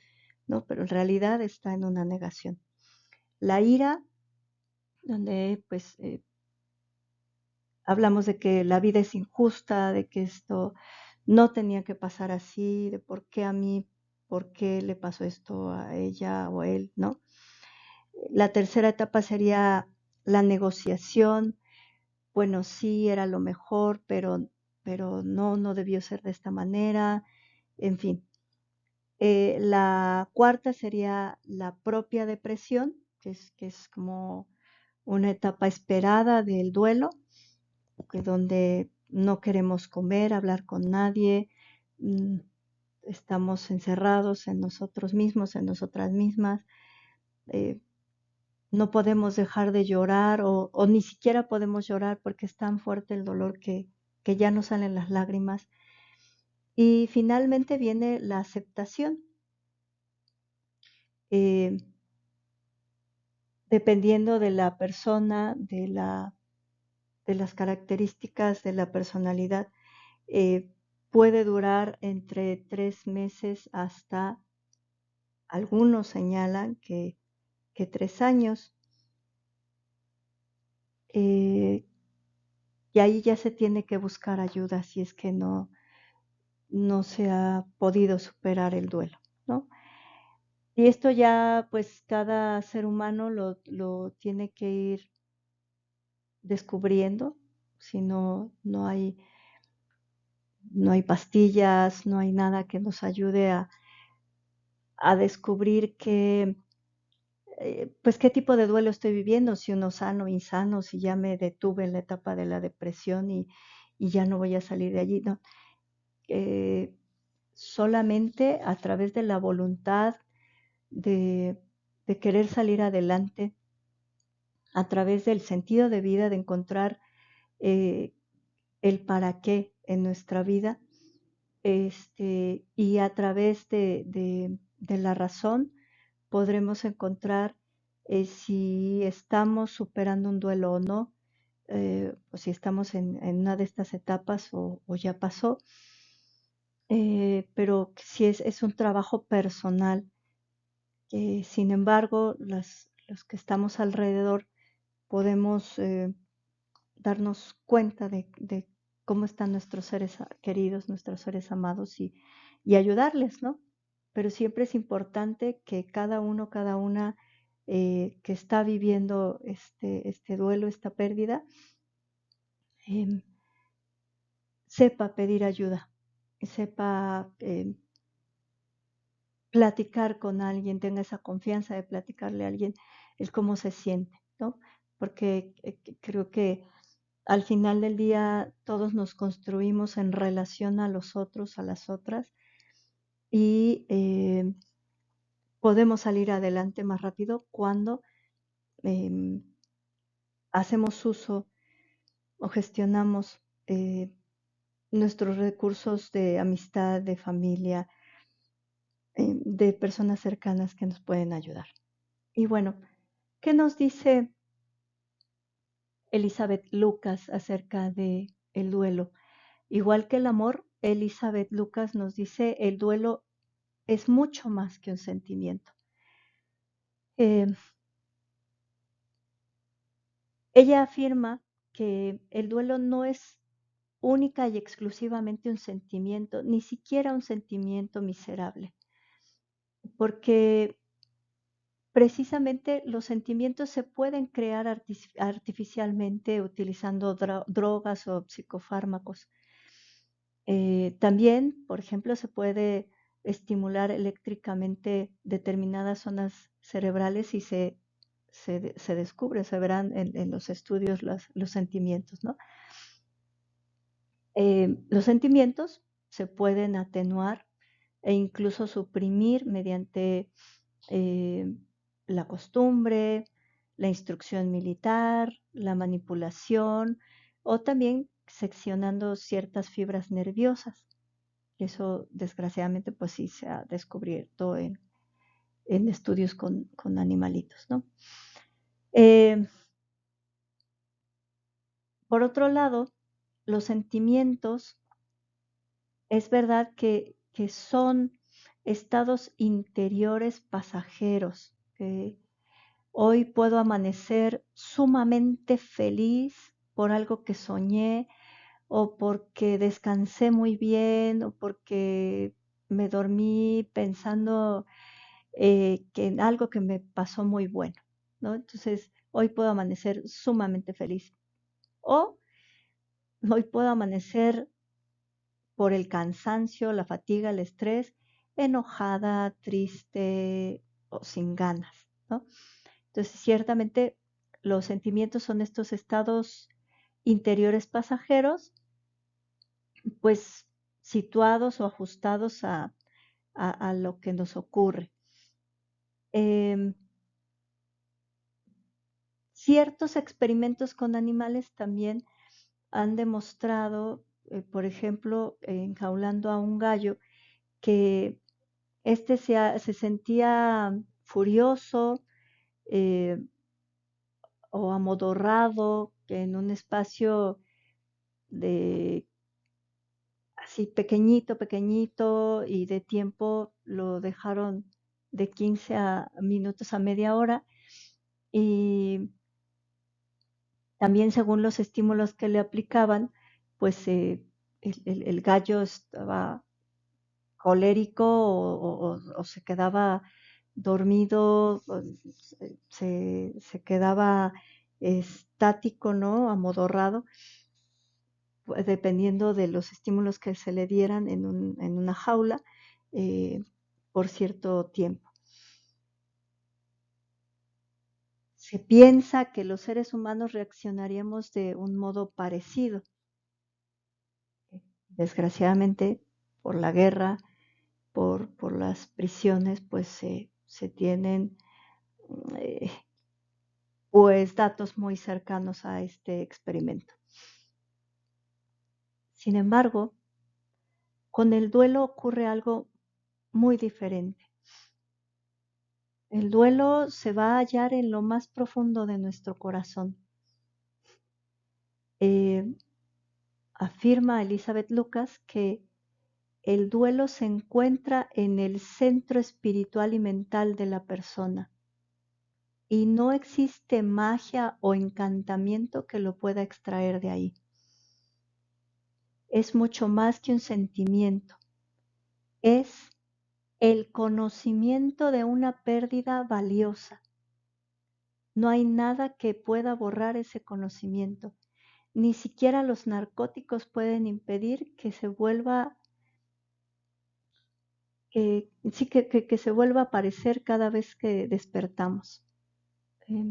no, pero en realidad está en una negación. La ira, donde pues hablamos de que la vida es injusta, de que esto no tenía que pasar así, de por qué a mí, por qué le pasó esto a ella o a él, ¿no? La tercera etapa sería la negociación. Bueno, sí era lo mejor, pero no debió ser de esta manera, en fin. La cuarta sería la propia depresión, que es como una etapa esperada del duelo, que donde no queremos comer, hablar con nadie, mm, estamos encerrados en nosotros mismos, en nosotras mismas, eh, no podemos dejar de llorar o ni siquiera podemos llorar porque es tan fuerte el dolor que ya no salen las lágrimas. Y finalmente viene la aceptación. Eh, Dependiendo de la persona, de las características de la personalidad, puede durar entre 3 meses hasta, algunos señalan que 3 años. Eh, y ahí ya se tiene que buscar ayuda si es que no se ha podido superar el duelo, ¿no? Y esto ya, pues cada ser humano lo tiene que ir descubriendo, si no hay pastillas, no hay nada que nos ayude a descubrir pues qué tipo de duelo estoy viviendo, si uno sano, insano, si ya me detuve en la etapa de la depresión y ya no voy a salir de allí, no. Solamente a través de la voluntad de, de querer salir adelante, a través del sentido de vida, de encontrar eh, el para qué en nuestra vida, y a través de la razón podremos encontrar si estamos superando un duelo o no, o si estamos en una de estas etapas o ya pasó, pero si es un trabajo personal. Sin embargo, los que estamos alrededor podemos darnos cuenta de cómo están nuestros seres queridos, nuestros seres amados y ayudarles, ¿no? Pero siempre es importante que cada uno, cada una que está viviendo este duelo, esta pérdida, em, sepa pedir ayuda, sepa platicar con alguien, tenga esa confianza de platicarle a alguien el cómo se siente, ¿no? Porque creo que al final del día todos nos construimos en relación a los otros, a las otras, y podemos salir adelante más rápido cuando em, hacemos uso o gestionamos nuestros recursos de amistad, de familia, de personas cercanas que nos pueden ayudar. Y bueno, ¿qué nos dice Elizabeth Lucas acerca de el duelo? Igual que el amor, Elizabeth Lucas nos dice el duelo es mucho más que un sentimiento. Eh, Ella afirma que el duelo no es única y exclusivamente un sentimiento, ni siquiera un sentimiento miserable, porque precisamente los sentimientos se pueden crear artificialmente utilizando drogas o psicofármacos. También, por ejemplo, se puede estimular eléctricamente determinadas zonas cerebrales y se descubre, se verán en los estudios los sentimientos, ¿no? Los sentimientos se pueden atenuar e incluso suprimir mediante eh, la costumbre, la instrucción militar, la manipulación o también seccionando ciertas fibras nerviosas. Eso desgraciadamente pues sí se ha descubierto en estudios con animalitos, ¿no? Eh, por otro lado, los sentimientos es verdad que son estados interiores pasajeros. Hoy puedo amanecer sumamente feliz por algo que soñé o porque descansé muy bien o porque me dormí pensando que en algo que me pasó muy bueno, ¿no? Entonces, hoy puedo amanecer sumamente feliz. O hoy puedo amanecer por el cansancio, la fatiga, el estrés, enojada, triste o sin ganas, ¿no? Entonces, ciertamente los sentimientos son estos estados interiores pasajeros, pues situados o ajustados a lo que nos ocurre. Em, Ciertos experimentos con animales también han demostrado, por ejemplo, enjaulando a un gallo, que este se sentía furioso eh, o amodorrado en un espacio de así pequeñito, pequeñito y de tiempo lo dejaron de 15 minutos a media hora y también según los estímulos que le aplicaban, pues el gallo estaba colérico o se quedaba dormido, se quedaba estático, ¿no? Amodorrado, pues, dependiendo de los estímulos que se le dieran en una jaula eh, por cierto tiempo. Se piensa que los seres humanos reaccionaríamos de un modo parecido. Desgraciadamente, por la guerra, por las prisiones, pues se tienen eh, pues datos muy cercanos a este experimento. Sin embargo, con el duelo ocurre algo muy diferente. El duelo se va a hallar en lo más profundo de nuestro corazón. Eh, Afirma Elizabeth Lucas que el duelo se encuentra en el centro espiritual y mental de la persona y no existe magia o encantamiento que lo pueda extraer de ahí. Es mucho más que un sentimiento, es el conocimiento de una pérdida valiosa. No hay nada que pueda borrar ese conocimiento. Ni siquiera los narcóticos pueden impedir que se vuelva, sí, que se vuelva a aparecer cada vez que despertamos. Eh,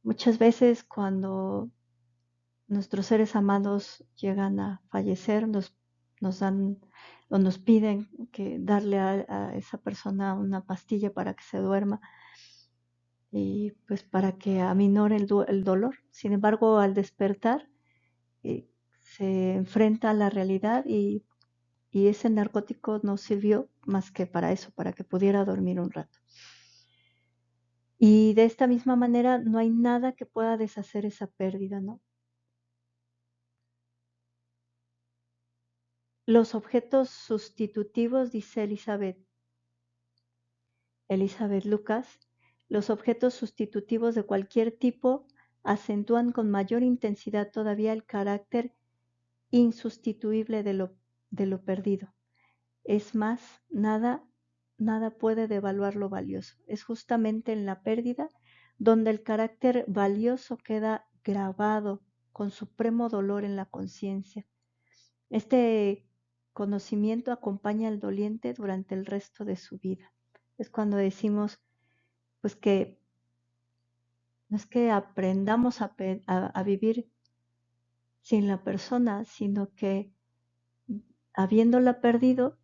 Muchas veces cuando nuestros seres amados llegan a fallecer, nos dan o nos piden que darle a esa persona una pastilla para que se duerma y pues para que aminore el dolor. Sin embargo, al despertar, eh, se enfrenta a la realidad y ese narcótico no sirvió más que para eso, para que pudiera dormir un rato. Y de esta misma manera no hay nada que pueda deshacer esa pérdida, ¿no? Los objetos sustitutivos, dice Elizabeth Lucas, los objetos sustitutivos de cualquier tipo acentúan con mayor intensidad todavía el carácter insustituible de lo perdido. Es más, nada puede devaluar lo valioso. Es justamente en la pérdida donde el carácter valioso queda grabado con supremo dolor en la conciencia. Este conocimiento acompaña al doliente durante el resto de su vida. Es cuando decimos, pues que no es que aprendamos a vivir sin la persona, sino que habiéndola perdido,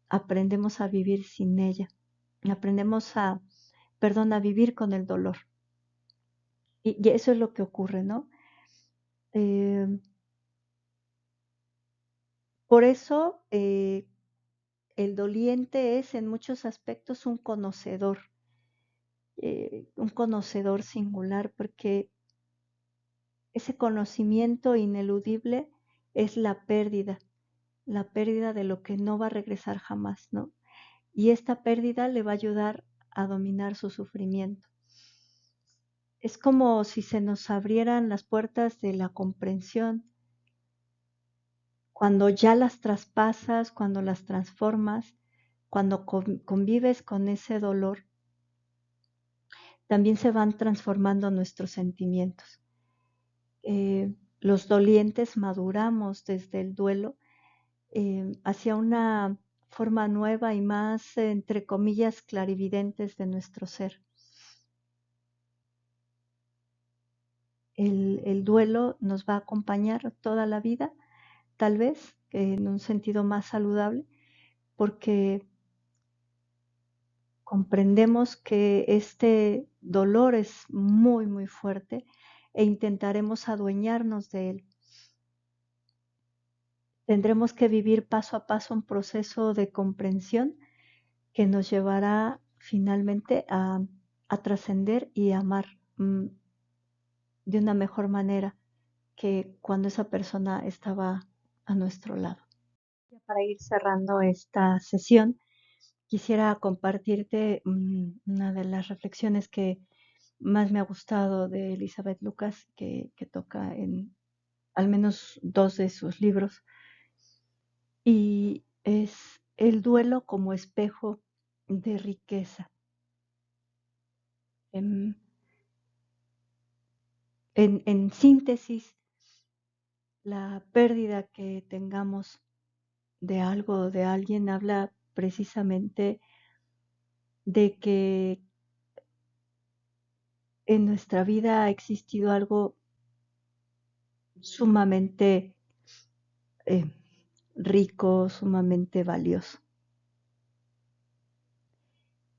aprendemos a vivir sin ella. Aprendemos a vivir con el dolor. Y eso es lo que ocurre, ¿no? Eh, por eso el doliente es en muchos aspectos un conocedor singular, porque ese conocimiento ineludible es la pérdida de lo que no va a regresar jamás, ¿no? Y esta pérdida le va a ayudar a dominar su sufrimiento. Es como si se nos abrieran las puertas de la comprensión. Cuando ya las traspasas, cuando las transformas, cuando convives con ese dolor, también se van transformando nuestros sentimientos. Los dolientes maduramos desde el duelo hacia una forma nueva y más, entre comillas, clarividentes de nuestro ser. El duelo nos va a acompañar toda la vida, tal vez en un sentido más saludable, porque comprendemos que este dolor es muy, muy fuerte e intentaremos adueñarnos de él. Tendremos que vivir paso a paso un proceso de comprensión que nos llevará finalmente a trascender y amar de una mejor manera que cuando esa persona estaba a nuestro lado. Para ir cerrando esta sesión, quisiera compartirte una de las reflexiones que más me ha gustado de Elizabeth Lucas, que toca en al menos dos de sus libros, y es el duelo como espejo de riqueza. En, en síntesis, la pérdida que tengamos de algo o de alguien habla precisamente de que en nuestra vida ha existido algo sumamente eh, rico, sumamente valioso.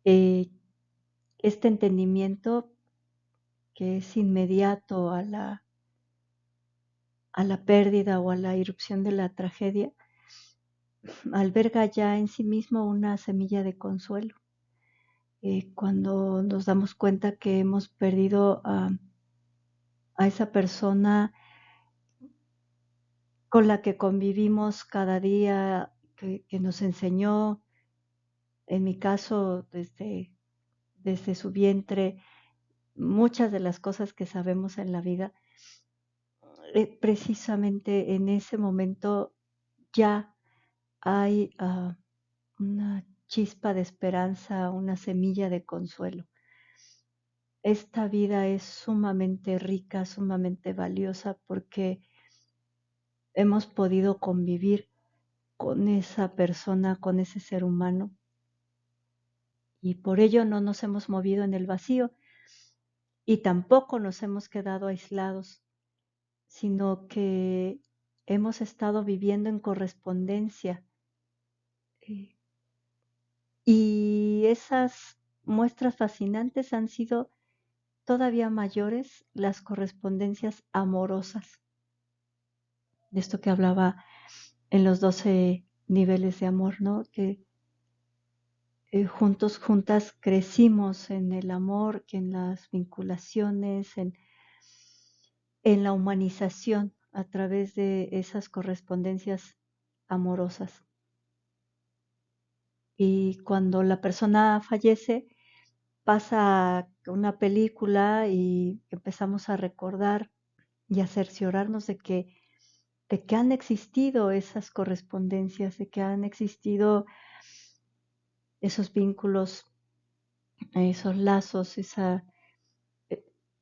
Eh, este entendimiento que es inmediato a la pérdida o a la irrupción de la tragedia, alberga ya en sí mismo una semilla de consuelo. Cuando nos damos cuenta que hemos perdido a esa persona con la que convivimos cada día, que nos enseñó, en mi caso, desde su vientre, muchas de las cosas que sabemos en la vida, precisamente en ese momento ya hay una chispa de esperanza, una semilla de consuelo. Esta vida es sumamente rica, sumamente valiosa porque hemos podido convivir con esa persona, con ese ser humano, y por ello no nos hemos movido en el vacío y tampoco nos hemos quedado aislados, sino que hemos estado viviendo en correspondencia Eh, y esas muestras fascinantes han sido todavía mayores las correspondencias amorosas, de esto que hablaba en los 12 niveles de amor, ¿no? Que juntos, juntas crecimos en el amor, que en las vinculaciones, en la humanización a través de esas correspondencias amorosas. Y cuando la persona fallece, pasa una película y empezamos a recordar y a cerciorarnos de que han existido esas correspondencias, de que han existido esos vínculos, esos lazos, eh,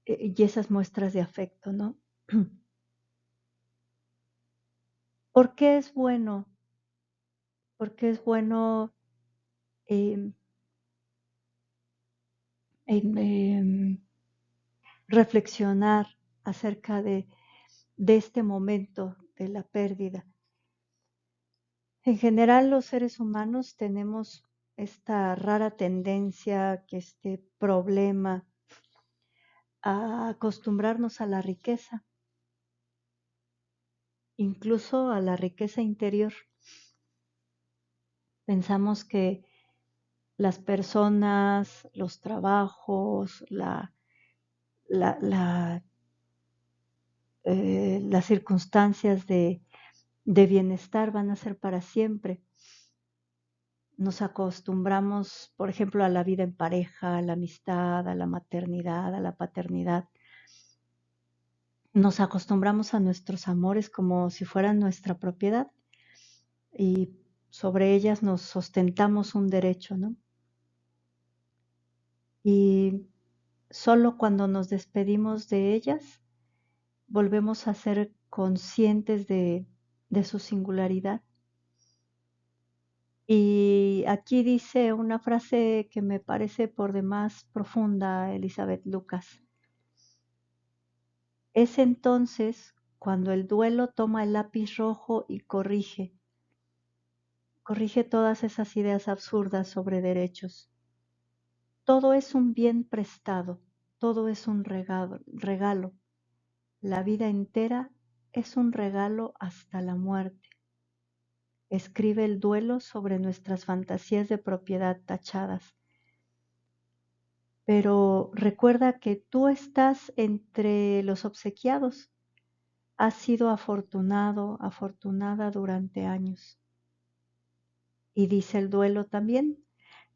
y esas muestras de afecto, ¿no? ¿Por qué es bueno? Porque es bueno em, reflexionar acerca de este momento de la pérdida. En general, los seres humanos tenemos esta rara tendencia, que este problema a acostumbrarnos a la riqueza, incluso a la riqueza interior. Pensamos que las personas, los trabajos, la- la, las circunstancias de bienestar van a ser para siempre. Nos acostumbramos, por ejemplo, a la vida en pareja, a la amistad, a la maternidad, a la paternidad. Nos acostumbramos a nuestros amores como si fueran nuestra propiedad y sobre ellas nos ostentamos un derecho, ¿no? Y solo cuando nos despedimos de ellas volvemos a ser conscientes de su singularidad. Y aquí dice una frase que me parece por demás profunda, Elizabeth Lucas. Es entonces cuando el duelo toma el lápiz rojo y corrige todas esas ideas absurdas sobre derechos. Todo es un bien prestado, todo es un regalo. La vida entera es un regalo hasta la muerte. Escribe el duelo sobre nuestras fantasías de propiedad tachadas. Pero recuerda que tú estás entre los obsequiados. Has sido afortunado, afortunada durante años. Y dice el duelo también,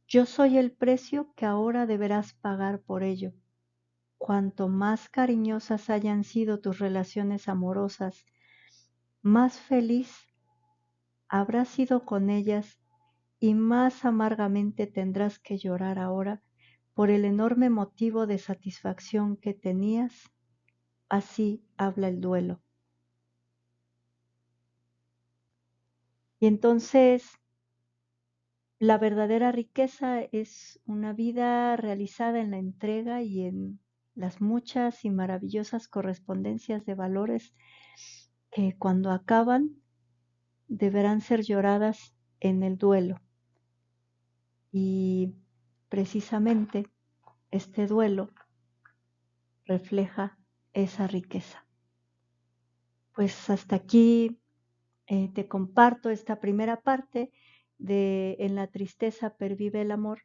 yo soy el precio que ahora deberás pagar por ello. Cuanto más cariñosas hayan sido tus relaciones amorosas, más feliz habrás sido con ellas y más amargamente tendrás que llorar ahora por el enorme motivo de satisfacción que tenías. Así habla el duelo. Y entonces la verdadera riqueza es una vida realizada en la entrega y en las muchas y maravillosas correspondencias de valores que cuando acaban deberán ser lloradas en el duelo. Y precisamente este duelo refleja esa riqueza. Pues hasta aquí te comparto esta primera parte de En la tristeza pervive el amor,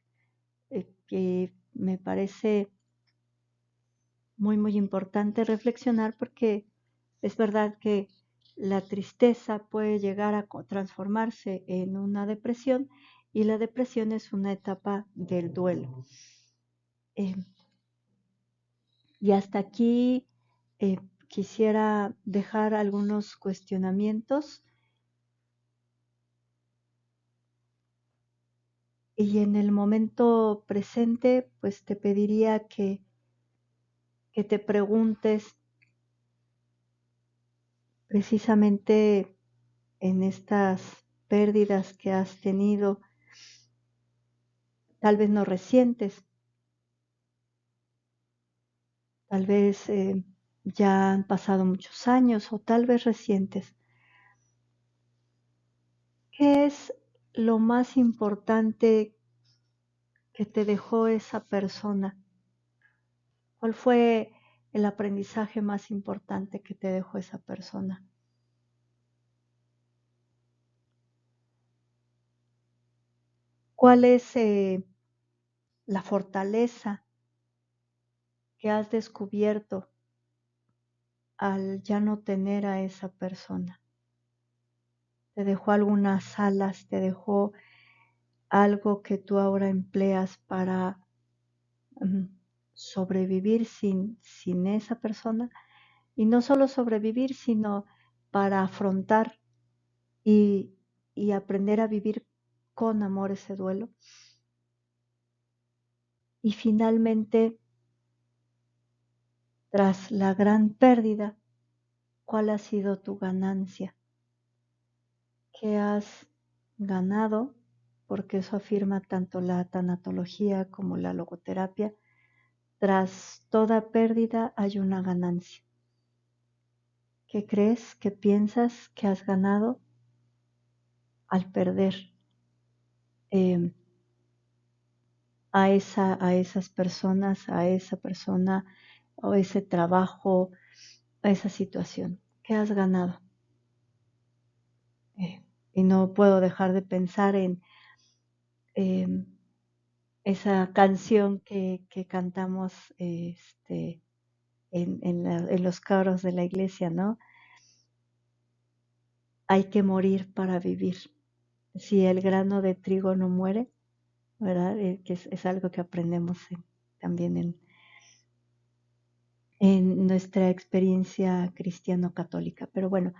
que me parece muy, muy importante reflexionar porque es verdad que la tristeza puede llegar a transformarse en una depresión y la depresión es una etapa del duelo. Eh, y hasta aquí quisiera dejar algunos cuestionamientos y en el momento presente pues te pediría que te preguntes precisamente en estas pérdidas que has tenido, tal vez no recientes, tal vez ya han pasado muchos años o tal vez recientes. ¿Qué es lo más importante que te dejó esa persona? ¿Cuál fue el aprendizaje más importante que te dejó esa persona? ¿Cuál es la fortaleza que has descubierto al ya no tener a esa persona? ¿Te dejó algunas alas? ¿Te dejó algo que tú ahora empleas para mm, sobrevivir sin esa persona? Y no solo sobrevivir, sino para afrontar y, y aprender a vivir con amor ese duelo. Y finalmente, tras la gran pérdida, ¿cuál ha sido tu ganancia? ¿Qué has ganado? Porque eso afirma tanto la tanatología como la logoterapia. Tras toda pérdida hay una ganancia. ¿Qué crees, qué piensas que has ganado al perder eh, a esas personas, a esa persona o ese trabajo, a esa situación? ¿Qué has ganado? Y no puedo dejar de pensar en em, esa canción que cantamos en los coros de la iglesia, ¿no? Hay que morir para vivir. Si el grano de trigo no muere, ¿verdad? Que es algo que aprendemos también en nuestra experiencia cristiano-católica. Pero bueno,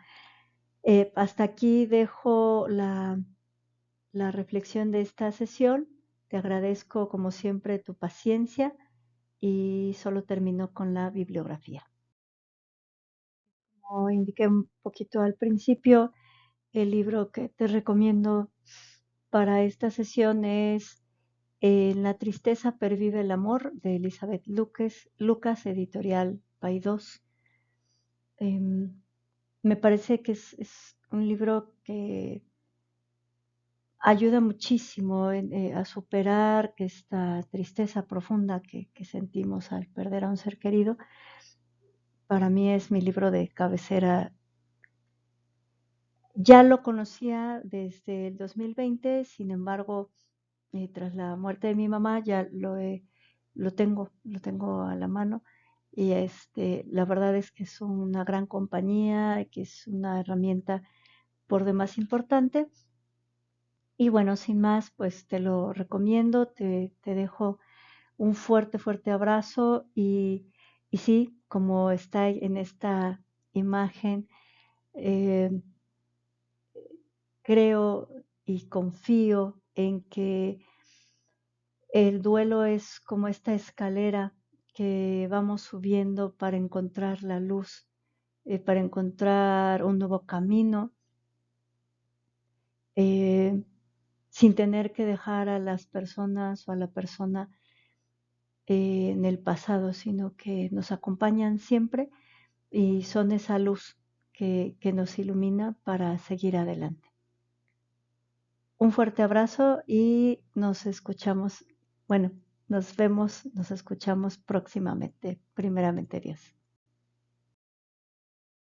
hasta aquí dejo la reflexión de esta sesión. Te agradezco como siempre tu paciencia y solo termino con la bibliografía. Como indiqué un poquito al principio, el libro que te recomiendo para esta sesión es En la tristeza pervive el amor de Elizabeth Lucas, editorial Paidós. Me parece que es un libro que ayuda muchísimo a superar esta tristeza profunda que sentimos al perder a un ser querido. Para mí es mi libro de cabecera. Ya lo conocía desde el 2020, sin embargo, tras la muerte de mi mamá ya lo tengo a la mano y la verdad es que es una gran compañía, que es una herramienta por demás importante. Y bueno, sin más, pues te lo recomiendo, te dejo un fuerte, fuerte abrazo y sí, como está en esta imagen, eh, creo y confío en que el duelo es como esta escalera que vamos subiendo para encontrar la luz, para encontrar un nuevo camino, eh, sin tener que dejar a las personas o a la persona en el pasado, sino que nos acompañan siempre y son esa luz que nos ilumina para seguir adelante. Un fuerte abrazo y nos escuchamos, bueno, nos vemos, nos escuchamos próximamente, primeramente Dios.